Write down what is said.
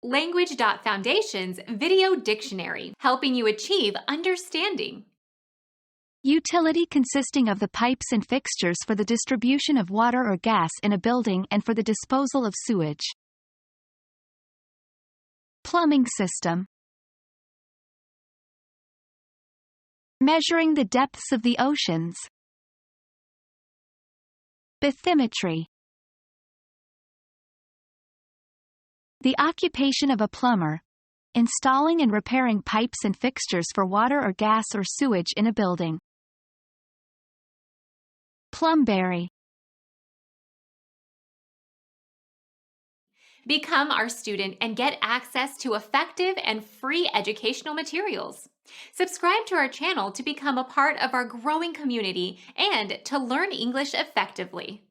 Language.Foundation's Video Dictionary, helping you achieve understanding. Utility consisting of the pipes and fixtures for the distribution of water or gas in a building and for the disposal of sewage. Plumbing system. Measuring the depths of the oceans. Bathymetry. The occupation of a plumber, installing and repairing pipes and fixtures for water or gas or sewage in a building. Plumberry. Become our student and get access to effective and free educational materials. Subscribe to our channel to become a part of our growing community and to learn English effectively.